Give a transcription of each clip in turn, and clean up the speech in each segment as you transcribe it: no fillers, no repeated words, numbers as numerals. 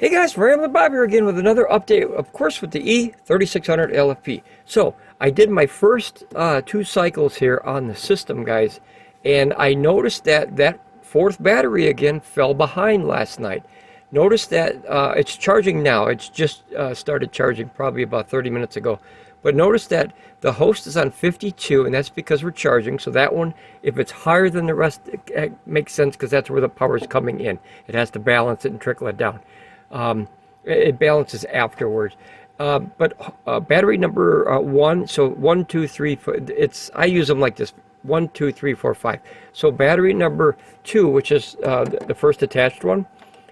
Hey guys, Ramblin Bob here again with another update, of course, with the E3600LFP. So, I did my first 2 cycles here on the system, guys, and I noticed that that fourth battery again fell behind last night. Notice that it's charging now. It's just started charging probably about 30 minutes ago. But notice that the host is on 52, and that's because we're charging. So that one, if it's higher than the rest, it makes sense because that's where the power is coming in. It has to balance it and trickle it down. It balances afterwards. But battery number 1, so 1, 2, 3, 4, I use them like this, 1, 2, 3, 4, 5. So battery number 2, which is the first attached one,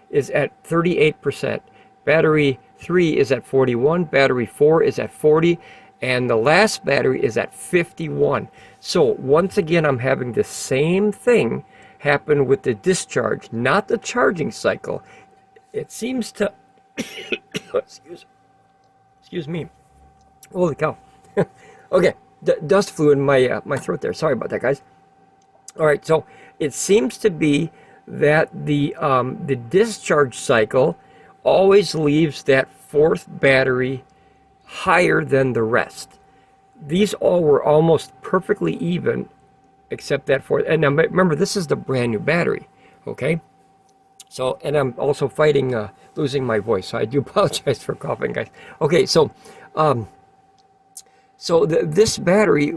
is at 38%. Battery 3 is at 41. Battery 4 is at 40. And the last battery is at 51. So once again, I'm having the same thing happen with the discharge, not the charging cycle. It seems to, excuse me, holy cow. Okay, dust flew in my my throat there. Sorry about that, guys. All right, so it seems to be that the discharge cycle always leaves that fourth battery higher than the rest. These all were almost perfectly even, except that fourth. And now remember, this is the brand new battery, okay? So, and I'm also fighting losing my voice, so I do apologize for coughing, guys. Okay, so this battery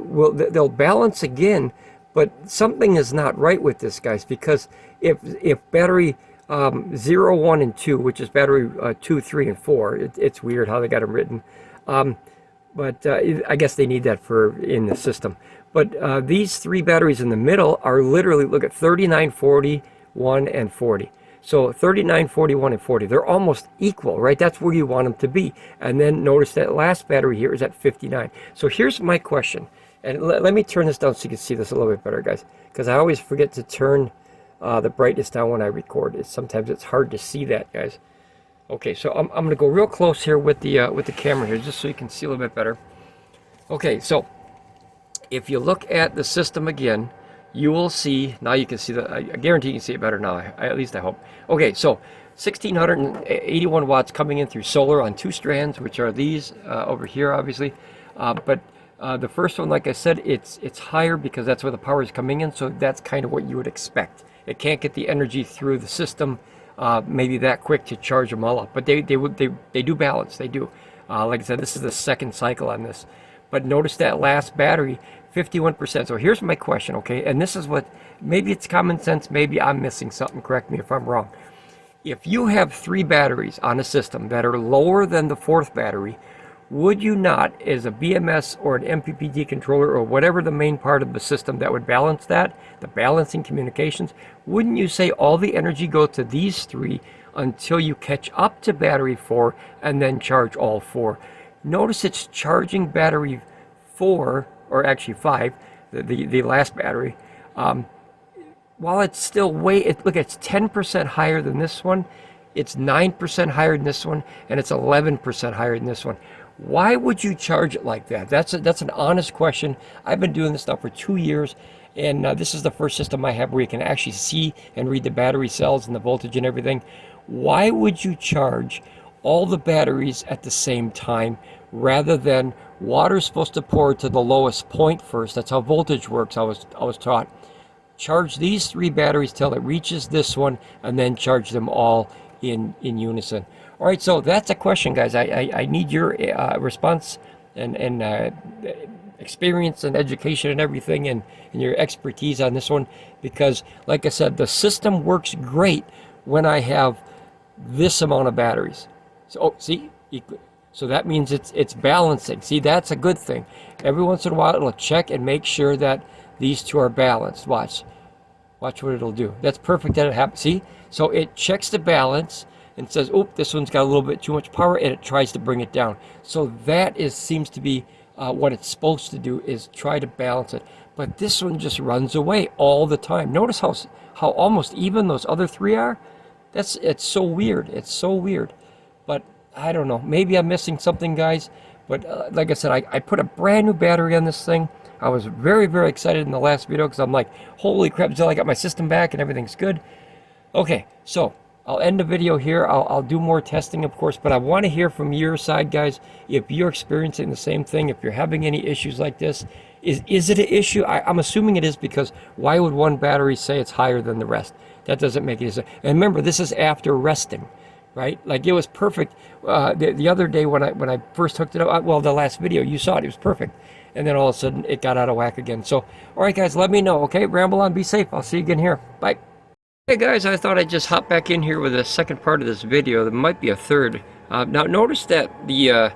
they'll balance again, but something is not right with this, guys, because if battery 0, 1, and 2, which is battery 2, 3, and 4, it's weird how they got them written, but I guess they need that for in the system. But these 3 batteries in the middle are literally, look at 39, 41, and 40. So 39, 41, and 40, they're almost equal, right? That's where you want them to be. And then notice that last battery here is at 59. So here's my question. And let me turn this down so you can see this a little bit better, guys. Because I always forget to turn the brightness down when I record. Sometimes it's hard to see that, guys. Okay, so I'm going to go real close here with the camera here, just so you can see a little bit better. Okay, so if you look at the system again, you will see, now you can see I guarantee you can see it better now, at least I hope. Okay, so 1681 watts coming in through solar on 2 strands, which are these over here, obviously. But the first one, like I said, it's higher because that's where the power is coming in, so that's kind of what you would expect. It can't get the energy through the system maybe that quick to charge them all up, but they do balance, they do. Like I said, this is the second cycle on this. But notice that last battery, 51%. So here's my question, okay? And this is what, maybe it's common sense, maybe I'm missing something, correct me if I'm wrong. If you have 3 batteries on a system that are lower than the 4th battery, would you not, as a BMS or an MPPT controller or whatever the main part of the system that would balance that, the balancing communications, wouldn't you say all the energy go to these 3 until you catch up to battery 4 and then charge all 4? Notice it's charging battery 4, or actually 5, the last battery, while it's still look, it's 10% higher than this one, it's 9% higher than this one, and it's 11% higher than this one. Why would you charge it like that? That's an honest question. I've been doing this now for 2 years, and this is the first system I have where you can actually see and read the battery cells and the voltage and everything. Why would you charge all the batteries at the same time rather than water's supposed to pour to the lowest point first? That's how voltage works, I was taught. Charge these 3 batteries till it reaches this one and then charge them all in unison. All right, so that's a question, guys. I need your response and experience and education and everything and your expertise on this one, because like I said, the system works great when I have this amount of batteries. So, oh, see? So that means it's balancing. See, that's a good thing. Every once in a while, it'll check and make sure that these 2 are balanced. Watch what it'll do. That's perfect that it happens. See? So it checks the balance and says, oh, this one's got a little bit too much power, and it tries to bring it down. So that seems to be what it's supposed to do, is try to balance it. But this one just runs away all the time. Notice how almost even those other 3 are. It's so weird. It's so weird. But I don't know. Maybe I'm missing something, guys. But like I said, I put a brand new battery on this thing. I was very, very excited in the last video because I'm like, holy crap, Jill, I got my system back and everything's good. Okay, so I'll end the video here. I'll do more testing, of course, but I want to hear from your side, guys, if you're experiencing the same thing, if you're having any issues like this. Is it an issue? I'm assuming it is, because why would one battery say it's higher than the rest? That doesn't make any sense. And remember, this is after resting, right? Like, it was perfect the other day when I first hooked it up. Well, the last video, you saw it. It was perfect. And then all of a sudden, it got out of whack again. So, all right, guys, let me know, okay? Ramble on. Be safe. I'll see you again here. Bye. Hey guys, I thought I'd just hop back in here with a second part of this video. There might be a third. Now notice that the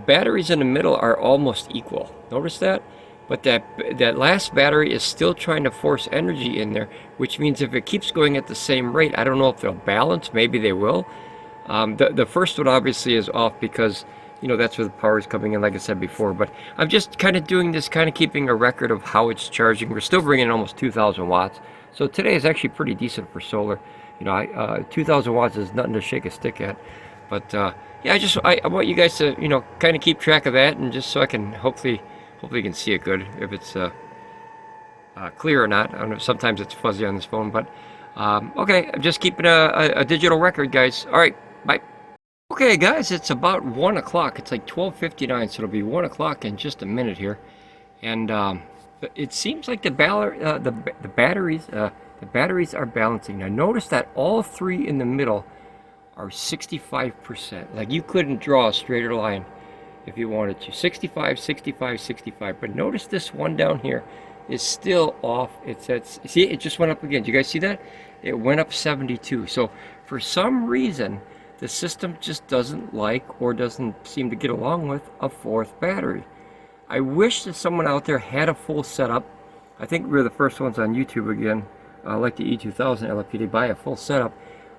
batteries in the middle are almost equal. Notice that? But that last battery is still trying to force energy in there, which means if it keeps going at the same rate, I don't know if they'll balance. Maybe they will. The first one obviously is off because, you know, that's where the power is coming in, like I said before. But I'm just kind of doing this, kind of keeping a record of how it's charging. We're still bringing in almost 2,000 watts. So today is actually pretty decent for solar. You know, 2,000 watts is nothing to shake a stick at. But yeah, I want you guys to, you know, kind of keep track of that, and just so I can hopefully you can see it good, if it's clear or not. I don't know. Sometimes it's fuzzy on this phone, but okay. I'm just keeping a digital record, guys. All right, bye. Okay, guys, it's about 1 o'clock. It's like 12:59, so it'll be 1 o'clock in just a minute here, and it seems like the batteries are balancing. Now notice that all three in the middle are 65%. Like, you couldn't draw a straighter line if you wanted to. 65, 65, 65. But notice this one down here is still off. It's at, see, it just went up again. Do you guys see that? It went up 72. So for some reason, the system just doesn't like, or doesn't seem to get along with, a fourth battery. I wish that someone out there had a full setup. I think we're the first ones on YouTube again, like the E3600LFP, they buy a full setup.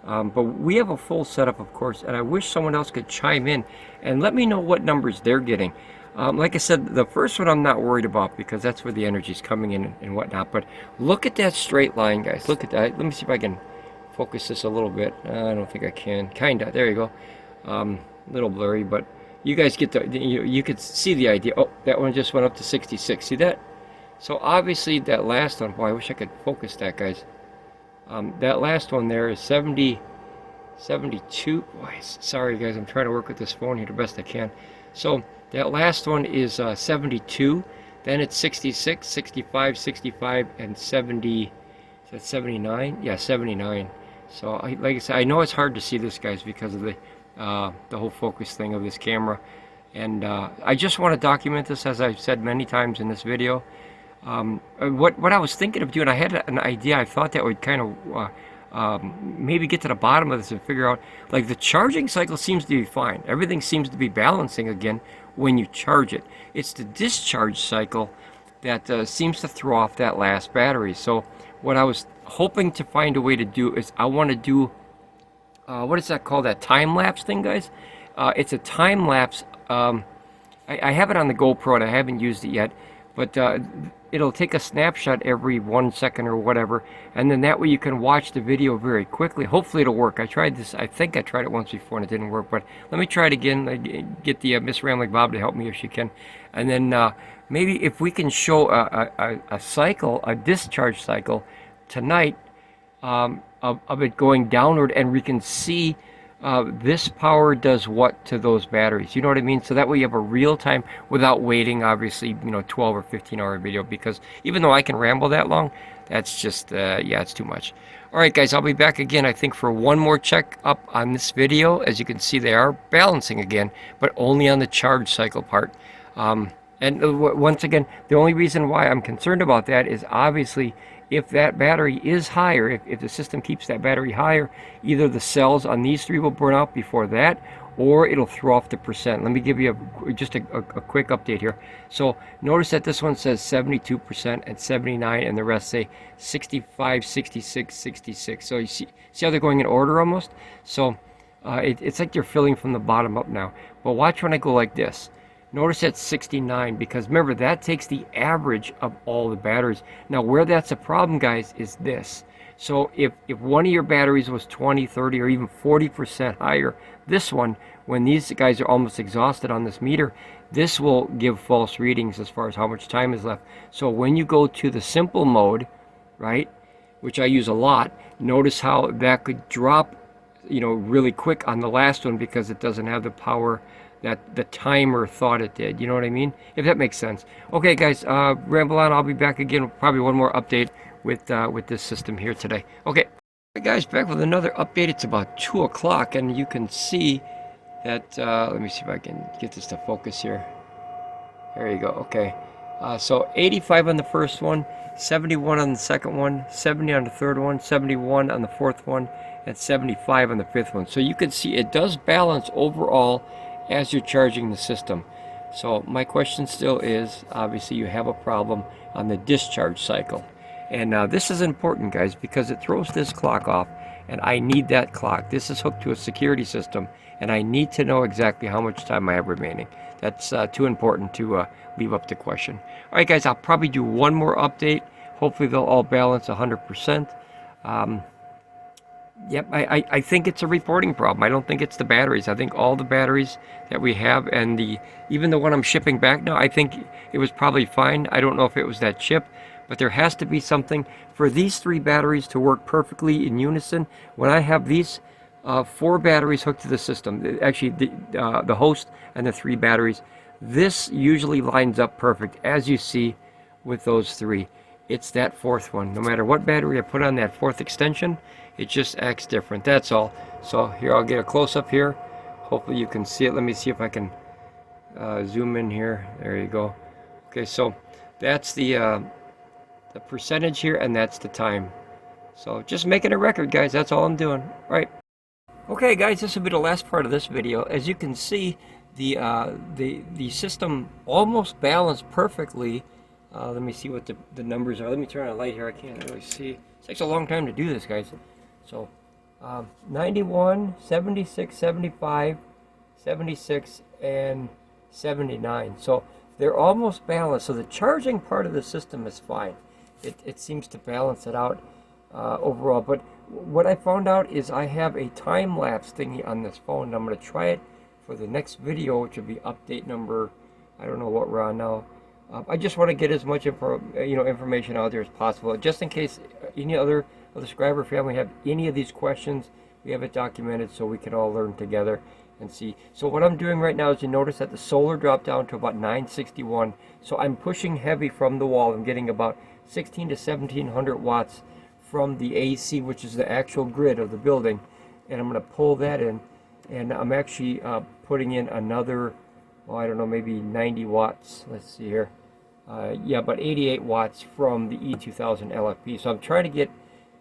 But we have a full setup, of course, and I wish someone else could chime in and let me know what numbers they're getting. Like I said, the first one I'm not worried about, because that's where the energy's coming in and whatnot. But look at that straight line, guys. Look at that. Let me see if I can focus this a little bit. I don't think I can. Kinda. There you go. A little blurry, but you guys get the, you could see the idea. Oh, that one just went up to 66. See that? So obviously that last one, boy, I wish I could focus that, guys. That last one there is 72. Boy, sorry guys, I'm trying to work with this phone here the best I can. So that last one is 72. Then it's 66, 65, 65, and 70. Is that 79? Yeah, 79. So like I said, I know it's hard to see this, guys, because of the whole focus thing of this camera, and I just want to document this, as I've said many times in this video. What I was thinking of doing, I had an idea. I thought that would kind of maybe get to the bottom of this and figure out, like, the charging cycle seems to be fine. Everything seems to be balancing again when you charge it. It's the discharge cycle that seems to throw off that last battery. So what I was hoping to find a way to do is, I want to do what is that called, that time-lapse thing, guys? It's a time-lapse. I have it on the GoPro and I haven't used it yet, but it'll take a snapshot every 1 second or whatever, and then that way you can watch the video very quickly. Hopefully it'll work. I tried this, I think I tried it once before and it didn't work, but let me try it again. Get the Miss Ramblin Bob to help me if she can, and then maybe if we can show a cycle, a discharge cycle tonight, of it going downward, and we can see this power does what to those batteries. You know what I mean? So that way you have a real time, without waiting, obviously, you know, 12 or 15 hour video, because even though I can ramble that long, that's just, yeah, it's too much. All right, guys, I'll be back again, I think, for one more check up on this video. As you can see, they are balancing again, but only on the charge cycle part. And once again, the only reason why I'm concerned about that is, obviously, if that battery is higher, if the system keeps that battery higher, either the cells on these three will burn out before that, or it'll throw off the percent. Let me give you just a quick update here. So notice that this one says 72% and 79%, and the rest say 65, 66, 66. So you see how they're going in order almost? So it's like they're filling from the bottom up now. But watch when I go like this. Notice that's 69, because remember, that takes the average of all the batteries. Now, where that's a problem, guys, is this. So if one of your batteries was 20, 30, or even 40% higher, this one, when these guys are almost exhausted on this meter, this will give false readings as far as how much time is left. So when you go to the simple mode, right, which I use a lot, notice how that could drop really quick on the last one because it doesn't have the power that the timer thought it did. You know what I mean? If that makes sense. Okay, guys, ramble on. I'll be back again with probably one more update with this system here today. Okay, guys, back with another update. It's about 2 o'clock, and you can see that. Let me see if I can get this to focus here. There you go. Okay, so 85 on the first one, 71 on the second one, 70 on the third one, 71 on the fourth one, and 75 on the fifth one. So you can see it does balance overall as you're charging the system. So my question still is, obviously you have a problem on the discharge cycle. And this is important, guys, because it throws this clock off, and I need that clock. This is hooked to a security system, and I need to know exactly how much time I have remaining. That's too important to leave up to question. All right, guys, I'll probably do one more update. Hopefully they'll all balance 100%. Yep, I think it's a reporting problem. I don't think it's the batteries. I think all the batteries that we have, and even the one I'm shipping back now, I think it was probably fine. I don't know if it was that chip, but there has to be something for these 3 batteries to work perfectly in unison. When I have these 4 batteries hooked to the system, actually the host and the 3 batteries, this usually lines up perfect, as you see with those 3. It's that 4th one. No matter what battery I put on that 4th extension, it just acts different. That's all. So here, I'll get a close-up here. Hopefully you can see it. Let me see if I can zoom in here. There you go. Okay, so that's the percentage here, and that's the time. So just making a record, guys. That's all I'm doing. All right. Okay, guys, this will be the last part of this video. As you can see, the system almost balanced perfectly. Let me see what the numbers are. Let me turn on a light here. I can't really see. It takes a long time to do this, guys. So 91, 76, 75, 76, and 79. So they're almost balanced. So the charging part of the system is fine. It seems to balance it out overall. But what I found out is I have a time-lapse thingy on this phone, and I'm going to try it for the next video, which will be update number, I don't know what we're on now. I just want to get as much information out there as possible, just in case any other of the subscriber family have any of these questions. We have it documented so we can all learn together and see. So what I'm doing right now is, you notice that the solar dropped down to about 961. So I'm pushing heavy from the wall. I'm getting about 16 to 1700 watts from the AC, which is the actual grid of the building, and I'm going to pull that in, and I'm actually putting in another, well, I don't know, maybe 90 watts. Let's see here. Yeah, about 88 watts from the E3600LFP. So I'm trying to get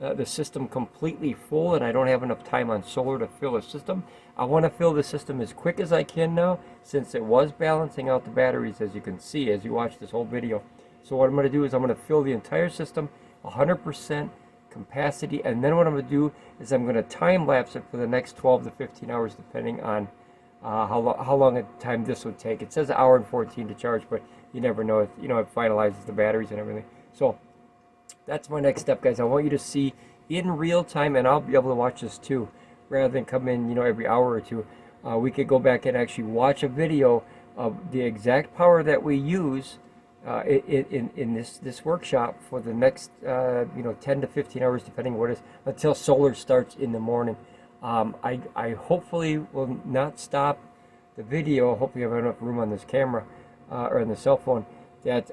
the system completely full, and I don't have enough time on solar to fill the system. I want to fill the system as quick as I can now, since it was balancing out the batteries, as you can see as you watch this whole video. So what I'm going to do is I'm going to fill the entire system 100% capacity, and then what I'm going to do is I'm going to time lapse it for the next 12 to 15 hours, depending on how long a time this would take. It says 1 hour and 14 to charge, but you never know. It finalizes the batteries and everything. So that's my next step, guys. I want you to see in real time, and I'll be able to watch this too, rather than come in every hour or two. We could go back and actually watch a video of the exact power that we use in this workshop for the next 10 to 15 hours, depending what it is, until solar starts in the morning. I hopefully will not stop the video. Hopefully I have enough room on this camera or on the cell phone that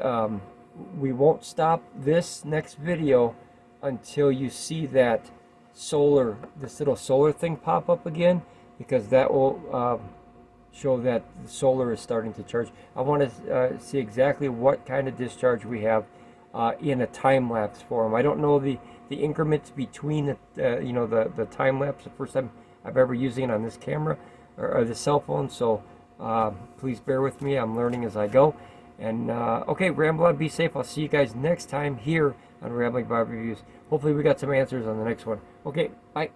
we won't stop this next video until you see that this little solar thing pop up again, because that will show that the solar is starting to charge. I want to see exactly what kind of discharge we have in a time-lapse form. I don't know the increments between the time-lapse. The first time I've ever using it on this camera or the cell phone, so please bear with me. I'm learning as I go. And okay, ramble on, be safe. I'll see you guys next time here on Ramblin Bob Reviews. Hopefully we got some answers on the next one. Okay, bye.